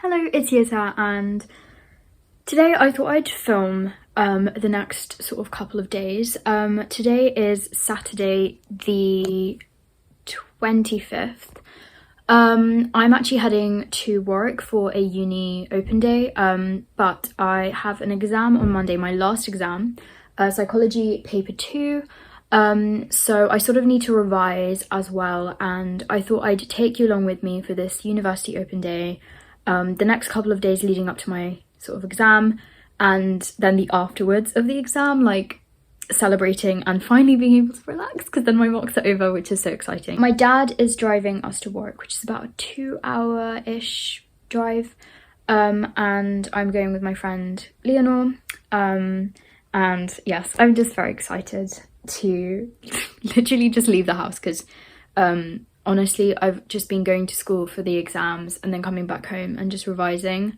Hello, it's Jeta, and today I thought I'd film the next sort of couple of days. Today is Saturday the 25th. I'm actually heading to Warwick for a uni open day, but I have an exam on Monday, my last exam, psychology paper 2. So I sort of need to revise as well, and I thought I'd take you along with me for this university open day. The next couple of days leading up to my sort of exam, and then the afterwards of the exam, like celebrating and finally being able to relax because then my mocks are over, which is so exciting. My dad is driving us to Warwick, which is about a 2-hour-ish drive, and I'm going with my friend Leonor, and yes, I'm just very excited to literally just leave the house because honestly, I've just been going to school for the exams and then coming back home and just revising.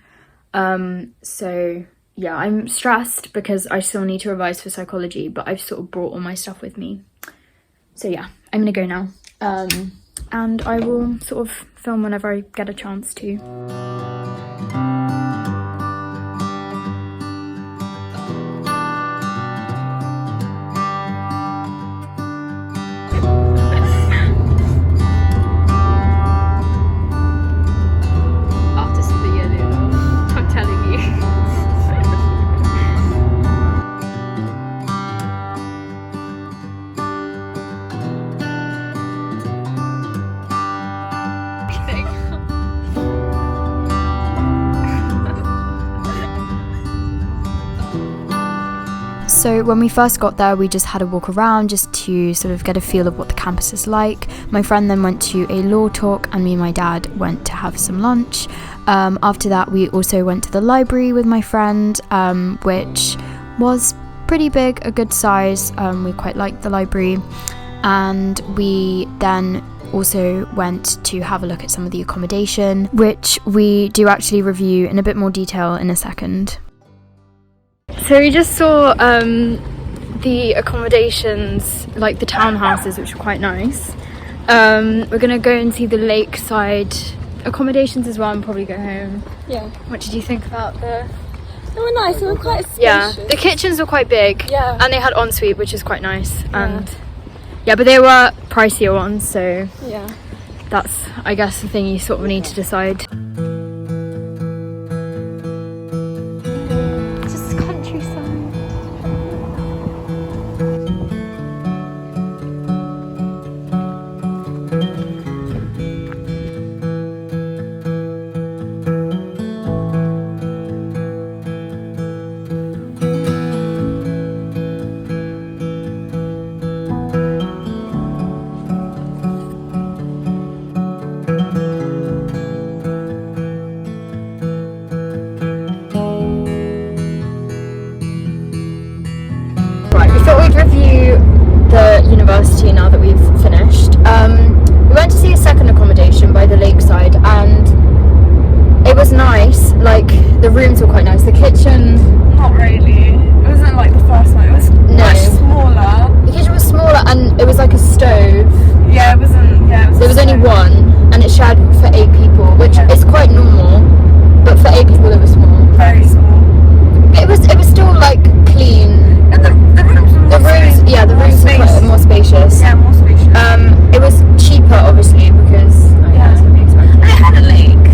So yeah, I'm stressed because I still need to revise for psychology, but I've sort of brought all my stuff with me. So yeah, I'm gonna go now. And I will sort of film whenever I get a chance to. So when we first got there, we just had a walk around just to sort of get a feel of what the campus is like. My friend then went to a law talk and me and my dad went to have some lunch. After that, we also went to the library with my friend, which was pretty big, a good size. We quite liked the library. And we then also went to have a look at some of the accommodation, which we do actually review in a bit more detail in a second. So we just saw the accommodations, like the townhouses, which are quite nice. We're gonna go and see the lakeside accommodations as well and probably go home. Yeah. What did you think about the... They were nice, they were quite spacious. Yeah, the kitchens were quite big. Yeah. And they had ensuite, which is quite nice. Yeah. And yeah, but they were pricier ones, so yeah, that's, I guess, the thing you sort of need to decide. Review the university now that we've finished. We went to see a second accommodation by the lakeside and it was nice. Like, the rooms were quite nice. The kitchen, not really. It wasn't like the first one. It was much smaller. The kitchen was smaller and it was like a stove. Yeah, it wasn't. Yeah, there was only one and it shared for 8 people, which is quite normal. But for 8 people, it was small. Very small. But it was still like clean. And the rooms were the rooms were quite more spacious. Yeah, more spacious. It was cheaper, obviously, because it's gonna be expensive. And it had a lake.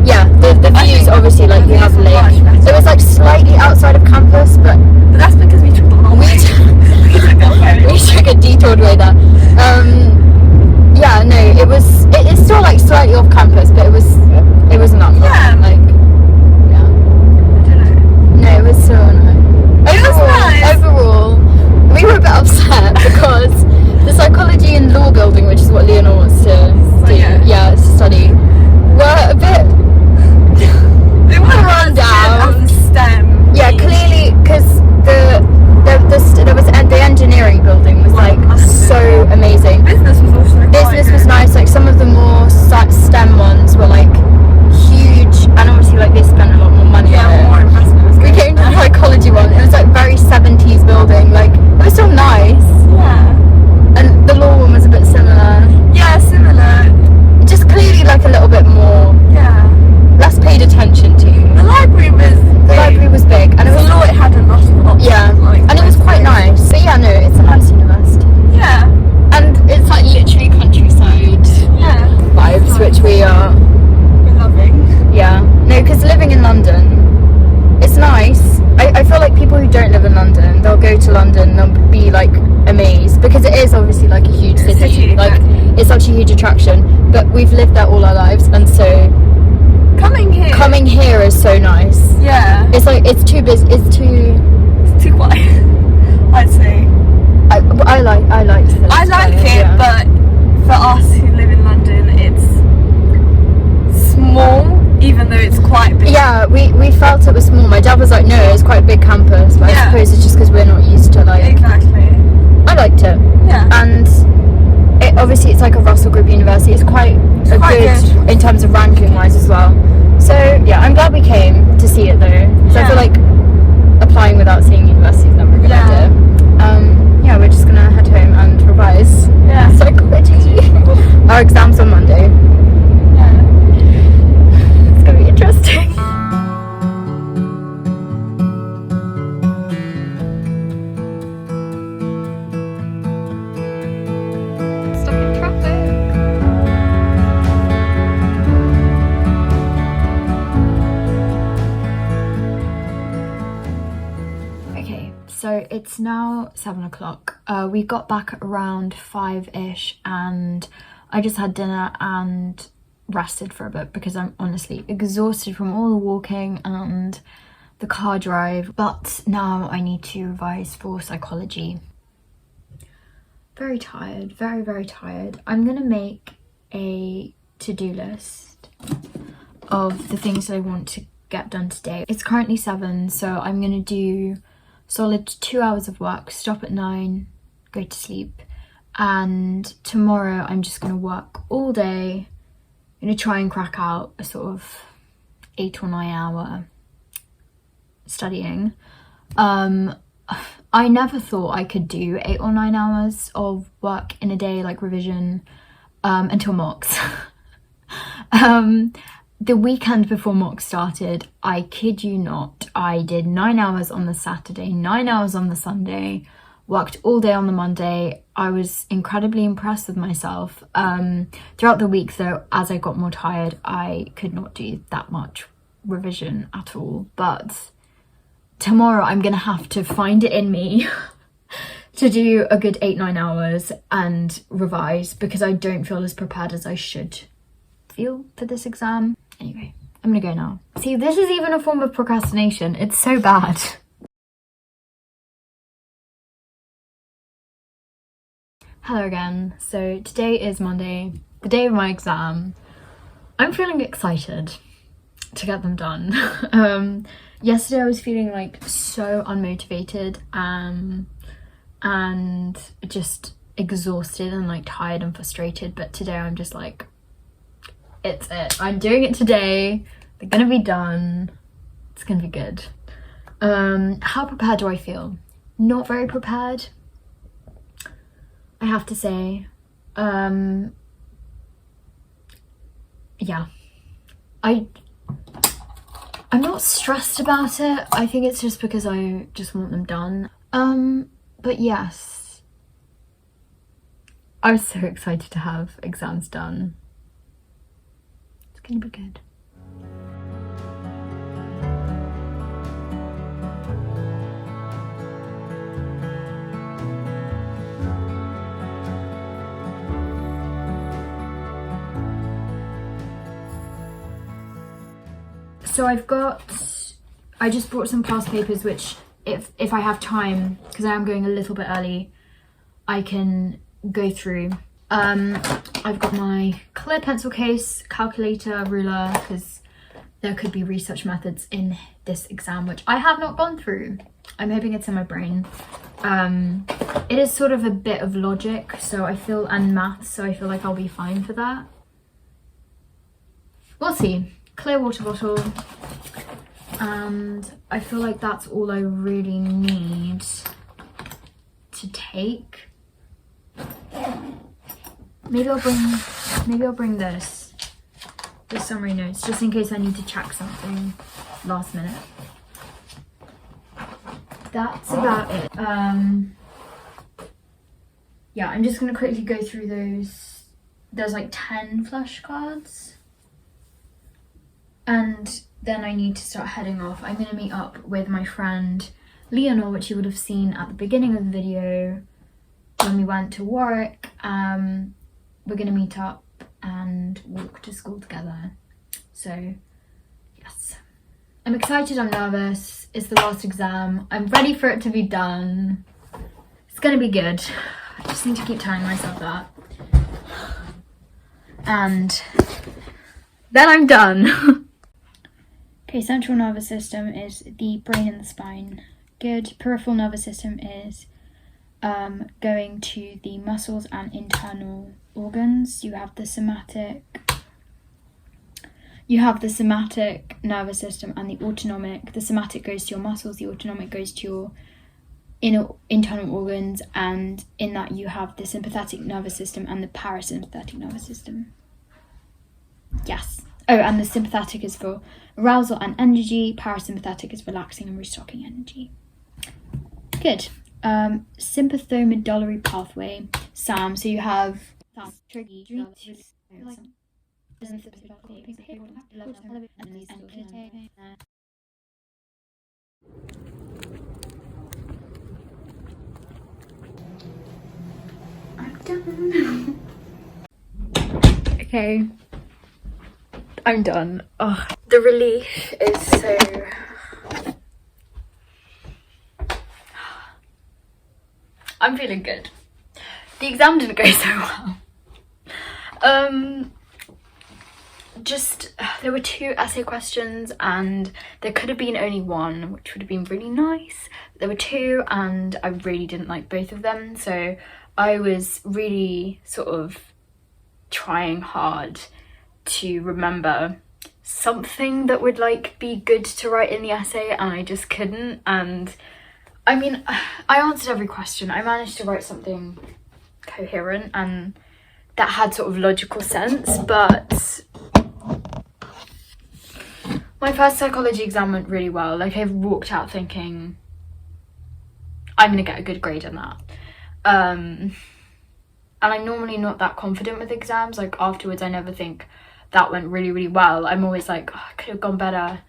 Yeah, the views, obviously, like you have a lake. It was like slightly outside of campus, but that's because we took the long way. We took a detoured way there. Yeah, no, it's still like slightly off campus, but it wasn't that far. Yeah. Like, yeah. I don't know. No, it was so nice. Overall, we were a bit upset because the psychology and law building, which is what Leonor wants to study, were a bit they were run down. As a STEM. Yeah, clearly, because the engineering building was like so amazing. Business was also nice. Like some of the more STEM and they'll be like amazed, because it is obviously like a huge city, like it's such a huge attraction, but we've lived there all our lives, and so coming here is so nice. Yeah. It's like it's too busy, it's too quiet. I'd say. I like it, yeah. But for us who live in London, it's small, even though it's quite big. Yeah, we felt it was small. My dad was like, no, it's quite a big campus, but I suppose it's just because we're not used to like... Exactly. I liked it. Yeah. And obviously it's like a Russell Group university. It's quite good in terms of ranking wise as well. So yeah, I'm glad we came to see it though. So I feel like applying without seeing university is never a good idea. Yeah, we're just gonna head home and revise psychology. Our exam's on Monday. Yeah. It's gonna be interesting. Stuck in traffic. Okay, so it's now 7 o'clock. We got back at around 5-ish, and I just had dinner and rested for a bit because I'm honestly exhausted from all the walking and the car drive. But now I need to revise for psychology. Very tired, very, very tired. I'm gonna make a to-do list of the things that I want to get done today. It's currently 7, so I'm gonna do solid 2 hours of work, stop at 9, go to sleep, and tomorrow I'm just gonna work all day. I'm gonna try and crack out a sort of 8 or 9 hour studying. I never thought I could do 8 or 9 hours of work in a day, like revision, until mocks. The weekend before mocks started, I kid you not, I did 9 hours on the Saturday, 9 hours on the Sunday, worked all day on the Monday. I was incredibly impressed with myself. Throughout the week though, as I got more tired, I could not do that much revision at all. But tomorrow I'm gonna have to find it in me to do a good 8-9 hours and revise, because I don't feel as prepared as I should feel for this exam. Anyway, I'm gonna go now. See, this is even a form of procrastination. It's so bad. Hello again. So today is Monday, the day of my exam. I'm feeling excited to get them done. Yesterday I was feeling like so unmotivated and just exhausted and like tired and frustrated, but today I'm just like, it's it. I'm doing it today. They're gonna be done. It's gonna be good. How prepared do I feel? Not very prepared, I have to say. Yeah. I'm not stressed about it. I think it's just because I just want them done. But yes, I was so excited to have exams done. It's gonna be good. So I just brought some past papers, which if I have time, because I am going a little bit early, I can go through. I've got my clear pencil case, calculator, ruler, because there could be research methods in this exam, which I have not gone through. I'm hoping it's in my brain. It is sort of a bit of logic, so I feel, and maths, so I feel like I'll be fine for that. We'll see. Clear water bottle, and I feel like that's all I really need to take. Maybe I'll bring this summary notes, just in case I need to check something last minute. That's about it. Yeah, I'm just gonna quickly go through those. There's like 10 flashcards. And then I need to start heading off. I'm gonna meet up with my friend Leonor, which you would have seen at the beginning of the video when we went to Warwick. We're gonna meet up and walk to school together. So yes, I'm excited, I'm nervous. It's the last exam. I'm ready for it to be done. It's gonna be good. I just need to keep telling myself that. And then I'm done. Okay, central nervous system is the brain and the spine. Good. Peripheral nervous system is going to the muscles and internal organs. You have the somatic nervous system and the autonomic. The somatic goes to your muscles, the autonomic goes to your internal organs, and in that you have the sympathetic nervous system and the parasympathetic nervous system. Yes. Oh, and the sympathetic is for arousal and energy, parasympathetic is relaxing and restocking energy. Good. Sympathomedullary pathway, SAM. So you have I'm done. Okay, I'm done. Oh, the relief is so... I'm feeling good. The exam didn't go so well. There were 2 essay questions and there could have been only 1, which would have been really nice. There were 2 and I really didn't like both of them, so I was really sort of trying hard to remember something that would like be good to write in the essay, and I just couldn't. And I mean, I answered every question. I managed to write something coherent and that had sort of logical sense, but my first psychology exam went really well. Like, I walked out thinking I'm gonna get a good grade on that. And I'm normally not that confident with exams. Like, afterwards I never think that went really well. I'm always like, oh, I could have gone better.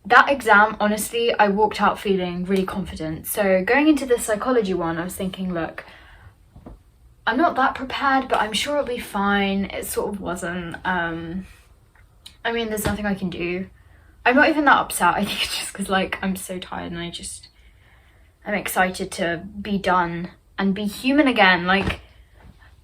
That exam, honestly, I walked out feeling really confident. So going into the psychology one, I was thinking, look, I'm not that prepared, but I'm sure it'll be fine. It sort of wasn't. I mean, there's nothing I can do. I'm not even that upset. I think it's just because, like, I'm so tired and I'm excited to be done and be human again. Like,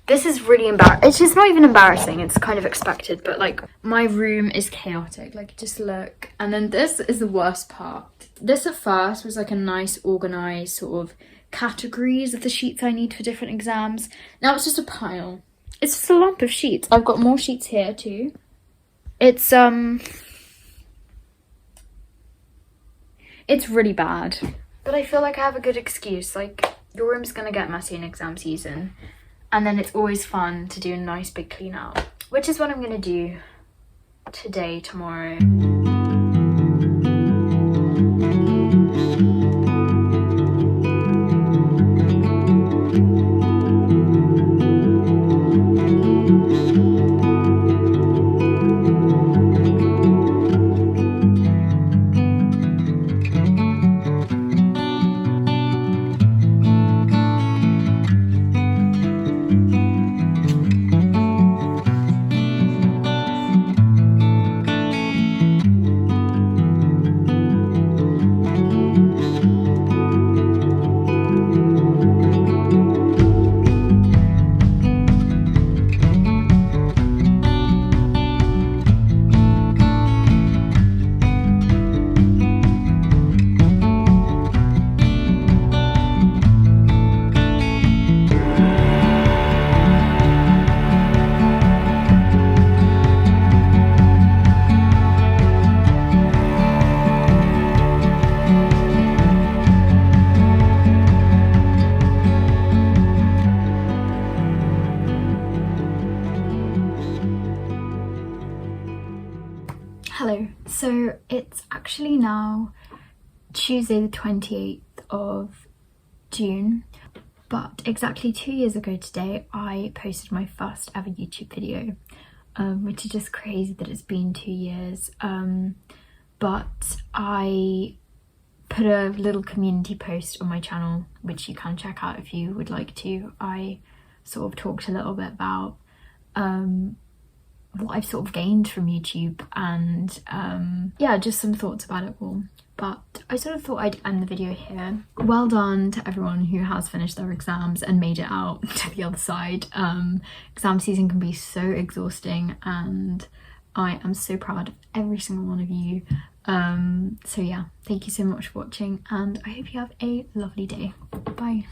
this is really embarrassing. It's just not even embarrassing. It's kind of expected, but like, my room is chaotic. Like, just look. And then this is the worst part. This at first was like a nice organized sort of categories of the sheets I need for different exams. Now it's just a pile. It's just a lump of sheets. I've got more sheets here too. It's really bad. But I feel like I have a good excuse. Like, your room's gonna get messy in exam season. And then it's always fun to do a nice big clean out, which is what I'm gonna do today, tomorrow. Hello, so it's actually now Tuesday the 28th of June, but exactly 2 years ago today I posted my first ever YouTube video, which is just crazy that it's been 2 years, but I put a little community post on my channel, which you can check out if you would like to. I sort of talked a little bit about what I've sort of gained from YouTube and yeah, just some thoughts about it all. But I sort of thought I'd end the video here. Well done to everyone who has finished their exams and made it out to the other side. Exam season can be so exhausting, and I am so proud of every single one of you. So yeah, thank you so much for watching, and I hope you have a lovely day. Bye.